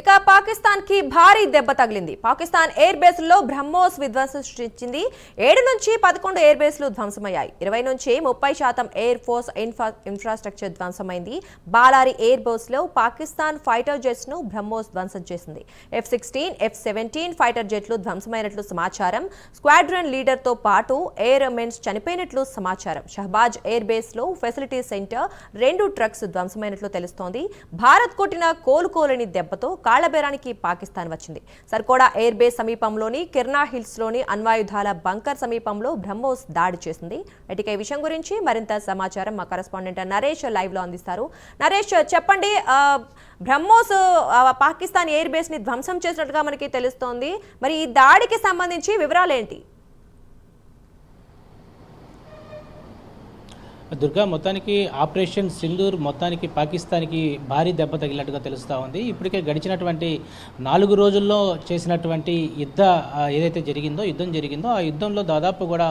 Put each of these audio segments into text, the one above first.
ఇక పాకిస్తాన్ కి భారీ దెబ్బ తగిలింది. పాకిస్తాన్ ఎయిర్ బేస్లో బ్రహ్మోస్ విధ్వంసం సృష్టించింది. 7 నుంచి 11 ఎయిర్ బేస్లు ధ్వంసమయ్యాయి. 20 నుంచి 30% ఎయిర్ ఫోర్స్ ఇన్ఫ్రాస్ట్రక్చర్ ధ్వంసమైంది. బాలారి ఎయిర్ బేస్ లో పాకిస్తాన్ ఫైటర్ జెట్స్ ను బ్రహ్మోస్ ధ్వంసం చేసింది. F-16, F-17 ఫైటర్ జెట్లు ధ్వంసమైనట్లు సమాచారం. స్క్వాడ్రన్ లీడర్ తో పాటు ఎయిర్ మెన్స్ చనిపోయినట్లు సమాచారం. షహబాజ్ ఎయిర్ బేస్ లో ఫెసిలిటీ సెంటర్ 2 ట్రక్స్ ధ్వంసమైనట్లు తెలుస్తోంది. భారత్ కొట్టిన కోలుకోలేని దెబ్బతో కాళ్లబేరానికి పాకిస్తాన్ వచ్చింది. సర్కోడా ఎయిర్ బేస్ సమీపంలోని కిర్నా హిల్స్ లోని అణ్వాయుధాల బంకర్ సమీపంలో బ్రహ్మోస్ దాడి చేసింది. ఇక ఈ విషయం గురించి మరింత సమాచారం మా కరెస్పాండెంట్ నరేష్ లైవ్ లో అందిస్తారు. నరేష్, చెప్పండి, బ్రహ్మోస్ పాకిస్తాన్ ఎయిర్ బేస్ ని ధ్వంసం చేసినట్టుగా మనకి తెలుస్తోంది. మరి ఈ దాడికి సంబంధించి వివరాలు ఏంటి? దుర్గా, మొత్తానికి ఆపరేషన్ సింధూర్ మొత్తానికి పాకిస్తాన్కి భారీ దెబ్బ తగిలినట్టుగా తెలుస్తూ ఉంది. ఇప్పటికే గడిచినటువంటి 4 రోజుల్లో చేసినటువంటి యుద్ధం జరిగిందో ఆ యుద్ధంలో దాదాపు కూడా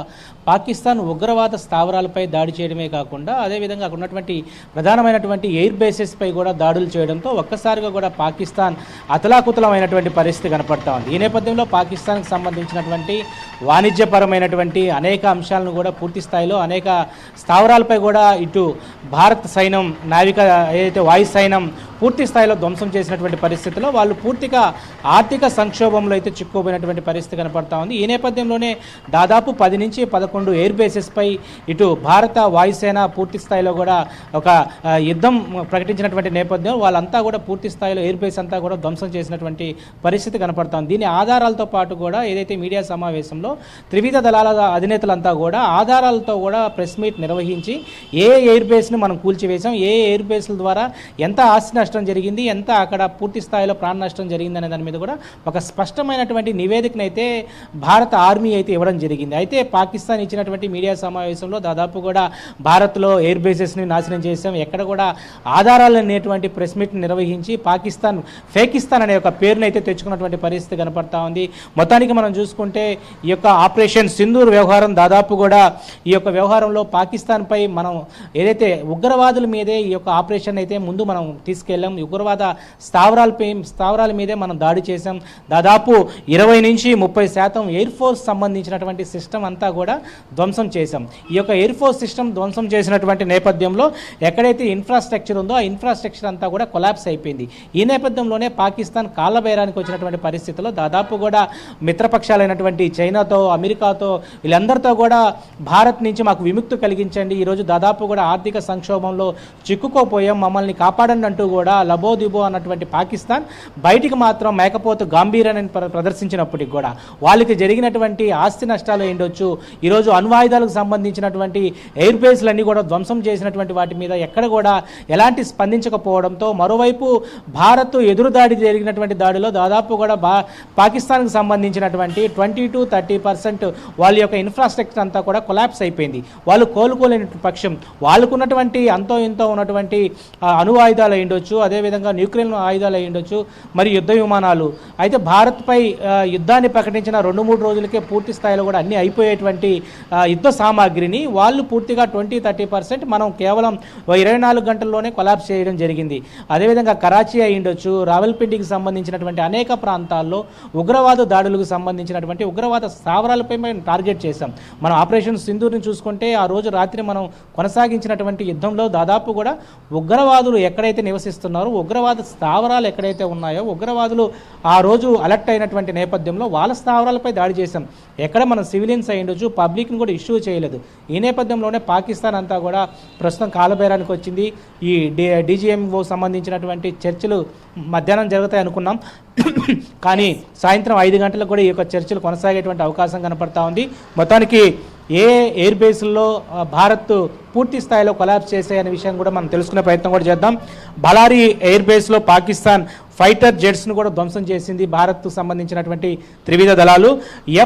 పాకిస్తాన్ ఉగ్రవాద స్థావరాలపై దాడి చేయడమే కాకుండా అదేవిధంగా అక్కడ ఉన్నటువంటి ప్రధానమైనటువంటి ఎయిర్ బేసెస్పై కూడా దాడులు చేయడంతో ఒక్కసారిగా కూడా పాకిస్తాన్ అతలాకుతలమైనటువంటి పరిస్థితి కనపడతా ఉంది. ఈ నేపథ్యంలో పాకిస్తాన్కి సంబంధించినటువంటి వాణిజ్యపరమైనటువంటి అనేక అంశాలను కూడా పూర్తి స్థాయిలో అనేక స్థావరాలపై కూడా ఇటు భారత సైన్యం ఏదైతే వాయు సైన్యం పూర్తి స్థాయిలో ధ్వంసం చేసినటువంటి పరిస్థితిలో వాళ్ళు పూర్తిగా ఆర్థిక సంక్షోభంలో అయితే చిక్కుపోయినటువంటి పరిస్థితి కనపడతా ఉంది. ఈ నేపథ్యంలోనే దాదాపు 10 నుంచి 11 ఎయిర్ బేసెస్పై ఇటు భారత వాయుసేన పూర్తి స్థాయిలో కూడా ఒక యుద్ధం ప్రకటించినటువంటి నేపథ్యంలో వాళ్ళంతా కూడా పూర్తి స్థాయిలో ఎయిర్ బేస్ అంతా కూడా ధ్వంసం చేసినటువంటి పరిస్థితి కనపడతా ఉంది. దీని ఆధారాలతో పాటు కూడా ఏదైతే మీడియా సమావేశంలో త్రివిధ దళాల అధినేతలంతా కూడా ఆధారాలతో కూడా ప్రెస్ మీట్ నిర్వహించి ఏ ఎయిర్ బేస్ను మనం కూల్చివేశాం, ఏ ఎయిర్ బేస్ల ద్వారా ఎంత ఆస్తి నష్టం జరిగింది, ఎంత అక్కడ పూర్తి స్థాయిలో ప్రాణ నష్టం జరిగింది అనే దాని మీద కూడా ఒక స్పష్టమైనటువంటి నివేదికనైతే భారత ఆర్మీ అయితే ఇవ్వడం జరిగింది. అయితే పాకిస్తాన్ ఇచ్చినటువంటి మీడియా సమావేశంలో దాదాపు కూడా భారత్లో ఎయిర్ బేసెస్ని నాశనం చేశాం, ఎక్కడ కూడా ఆధారాలు అనేటువంటి ప్రెస్ మీట్ నిర్వహించి పాకిస్తాన్ ఫేకిస్తాన్ అనే ఒక పేరుని అయితే తెచ్చుకున్నటువంటి పరిస్థితి కనపడతా ఉంది. మొత్తానికి మనం చూసుకుంటే ఈ యొక్క ఆపరేషన్ సింధూర్ వ్యవహారం దాదాపు కూడా ఈ యొక్క వ్యవహారంలో పాకిస్తాన్పై మనం ఏదైతే ఉగ్రవాదుల మీదే ఈ యొక్క ఆపరేషన్ అయితే ముందు మనం తీసుకెళ్ళాం, ఉగ్రవాద స్థావరాల మీదే మనం దాడి చేసాం. దాదాపు 20 నుంచి 30% ఎయిర్ ఫోర్స్ సంబంధించినటువంటి సిస్టమ్ అంతా కూడా ధ్వంసం చేశాం. ఈ యొక్క ఎయిర్ ఫోర్స్ సిస్టమ్ ధ్వంసం చేసినటువంటి నేపథ్యంలో ఎక్కడైతే ఇన్ఫ్రాస్ట్రక్చర్ ఉందో ఆ ఇన్ఫ్రాస్ట్రక్చర్ అంతా కూడా కొలాప్స్ అయిపోయింది. ఈ నేపథ్యంలోనే పాకిస్తాన్ కాళ్ళబేరానికి వచ్చినటువంటి పరిస్థితుల్లో దాదాపు కూడా మిత్రపక్షాలైనటువంటి చైనాతో, అమెరికాతో వీళ్ళందరితో కూడా భారత్ నుంచి మాకు విముక్తి కలిగించండి, ఈరోజు దాదాపు కూడా ఆర్థిక సంక్షోభంలో చిక్కుకోపోయాం, మమ్మల్ని కాపాడండి అంటూ కూడా లబోదిబో అన్నటువంటి పాకిస్తాన్ బయటికి మాత్రం మేకపోతు గాంభీర్యాన్ని ప్రదర్శించినప్పటికి కూడా వాళ్ళకి జరిగినటువంటి ఆస్తి నష్టాలు ఏంటొచ్చు, ఈరోజు అణ్వాయుధాలకు సంబంధించినటువంటి ఎయిర్ బేస్లన్నీ కూడా ధ్వంసం చేసినటువంటి వాటి మీద ఎక్కడ కూడా ఎలాంటి స్పందించకపోవడంతో మరోవైపు భారత్ ఎదురుదాడి జరిగినటువంటి దాడిలో దాదాపు కూడా పాకిస్తాన్కి సంబంధించినటువంటి 20-30% వాళ్ళ యొక్క ఇన్ఫ్రాస్ట్రక్చర్ అంతా కూడా కొలాప్స్ అయిపోయింది. వాళ్ళు కోలుకోలేని పక్షం వాళ్ళకున్నటువంటి అంతో ఇంతో ఉన్నటువంటి అణువాయుధాలు అయ్యుండొచ్చు, అదేవిధంగా న్యూక్లియర్ ఆయుధాలు అయ్యుండొచ్చు, మరి యుద్ధ విమానాలు. అయితే భారత్పై యుద్ధాన్ని ప్రకటించిన 2-3 రోజులకే పూర్తి స్థాయిలో కూడా అన్నీ అయిపోయేటువంటి యుద్ధ సామాగ్రిని వాళ్ళు పూర్తిగా 20-30% మనం కేవలం 24 గంటల్లోనే కొలాప్స్ చేయడం జరిగింది. అదేవిధంగా కరాచీ అయ్యుండొచ్చు, రావల్పిండికి సంబంధించినటువంటి అనేక ప్రాంతాల్లో ఉగ్రవాద దాడులకు సంబంధించినటువంటి ఉగ్రవాద స్థావరాలపై మేము టార్గెట్ చేశాం. మనం ఆపరేషన్ సింధూర్ని చూసుకుంటే ఆ రోజు రాత్రి మనం కొనసాగించినటువంటి యుద్ధంలో దాదాపు కూడా ఉగ్రవాదులు ఎక్కడైతే నివసిస్తున్నారో, ఉగ్రవాద స్థావరాలు ఎక్కడైతే ఉన్నాయో ఉగ్రవాదులు ఆ రోజు అలర్ట్ అయినటువంటి నేపథ్యంలో వాళ్ళ స్థావరాలపై దాడి చేశాం. ఎక్కడ మనం సివిలియన్స్ అయ్యుండొచ్చు, పబ్లిక్ని కూడా ఇష్యూ చేయలేదు. ఈ నేపథ్యంలోనే పాకిస్తాన్ అంతా కూడా ప్రస్తుతం కాలబేరానికి వచ్చింది. ఈ DGMO సంబంధించినటువంటి చర్చలు మధ్యాహ్నం జరుగుతాయి అనుకున్నాం, కానీ సాయంత్రం 5 గంటలకు కూడా ఈ యొక్క చర్చలు కొనసాగేటువంటి అవకాశం కనపడతా ఉంది. మొత్తానికి ఏ ఎయిర్ బేస్ల్లో భారత్ పూర్తి స్థాయిలో కొలాప్స్ చేసే విషయం కూడా మనం తెలుసుకునే ప్రయత్నం కూడా చేద్దాం. బలారి ఎయిర్ బేస్లో పాకిస్తాన్ ఫైటర్ జెట్స్ను కూడా ధ్వంసం చేసింది భారత్కు సంబంధించినటువంటి త్రివిధ దళాలు.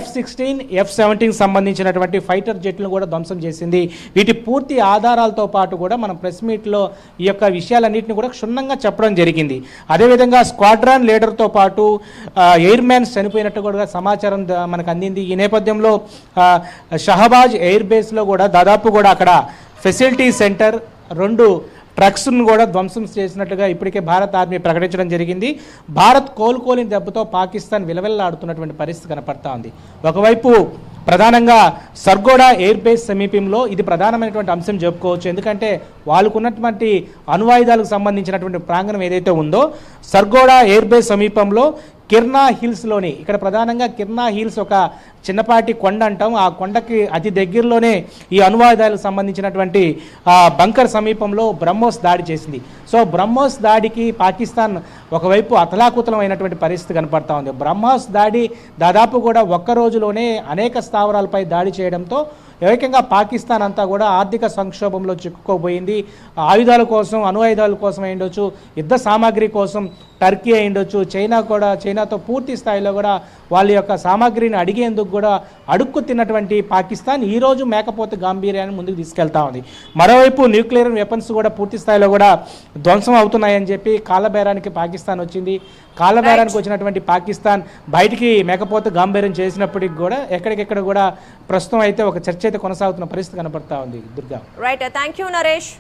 F-16, F-17 సంబంధించినటువంటి ఫైటర్ జెట్లను కూడా ధ్వంసం చేసింది. వీటి పూర్తి ఆధారాలతో పాటు కూడా మనం ప్రెస్ మీట్లో ఈ యొక్క విషయాలన్నింటినీ కూడా క్షుణ్ణంగా చెప్పడం జరిగింది. అదేవిధంగా స్క్వాడ్రాన్ లీడర్తో పాటు ఎయిర్ మ్యాన్స్ చనిపోయినట్టు కూడా సమాచారం మనకు అందింది. ఈ నేపథ్యంలో షహబాజ్ ఎయిర్ బేస్లో కూడా దాదాపు కూడా అక్కడ ఫెసిలిటీ సెంటర్, 2 ట్రక్స్ను కూడా ధ్వంసం చేసినట్లుగా ఇప్పటికే భారత ఆర్మీ ప్రకటించడం జరిగింది. భారత్ కోలుకోలేని దెబ్బతో పాకిస్తాన్ విలవిల్లాడుతున్నటువంటి పరిస్థితి కనపడతా ఉంది. ఒకవైపు ప్రధానంగా సర్గోడా ఎయిర్ బేస్ సమీపంలో ఇది ప్రధానమైనటువంటి అంశం చెప్పుకోవచ్చు. ఎందుకంటే వాళ్ళకున్నటువంటి అణ్వాయుధాలకు సంబంధించినటువంటి ప్రాంగణం ఏదైతే ఉందో సర్గోడా ఎయిర్ బేస్ సమీపంలో కిర్నా హిల్స్లోని, ఇక్కడ ప్రధానంగా కిర్నా హిల్స్ ఒక చిన్నపాటి కొండ అంటాం, ఆ కొండకి అతి దగ్గరలోనే ఈ అణ్వాయుధాలకు సంబంధించినటువంటి బంకర్ సమీపంలో బ్రహ్మోస్ దాడి చేసింది. సో బ్రహ్మోస్ దాడికి పాకిస్తాన్ ఒకవైపు అతలాకుతలం అయినటువంటి పరిస్థితి కనపడతా ఉంది. బ్రహ్మోస్ దాడి దాదాపు కూడా ఒక్క రోజులోనే అనేక స్థావరాలపై దాడి చేయడంతో ఏకంగా పాకిస్తాన్ అంతా కూడా ఆర్థిక సంక్షోభంలో చిక్కుకోబోయింది. ఆయుధాల కోసం, అణ్వాయుధాల కోసం అయ్యుండొచ్చు, యుద్ధ సామాగ్రి కోసం టర్కీ అయ్యుండొచ్చు, చైనాతో పూర్తి స్థాయిలో కూడా వాళ్ళ యొక్క సామాగ్రిని అడిగేందుకు కూడా అడుక్కు తిన్నటువంటి పాకిస్తాన్ ఈరోజు మేకపోతే గాంభీర్యాన్ని ముందుకు తీసుకెళ్తా ఉంది. మరోవైపు న్యూక్లియర్ వెపన్స్ కూడా పూర్తి స్థాయిలో కూడా ధ్వంసం అవుతున్నాయని చెప్పి కాళ్ళబేరానికి పాకిస్తాన్ వచ్చింది. కాళ్ళబేరానికి వచ్చినటువంటి పాకిస్తాన్ బయటికి మేకపోతే గాంభీర్యం చేసినప్పటికి కూడా ఎక్కడికెక్కడ కూడా ప్రస్తుతం అయితే ఒక చర్చ అయితే కొనసాగుతున్న పరిస్థితి కనపడతా ఉంది. Durga. Right, thank you Naresh.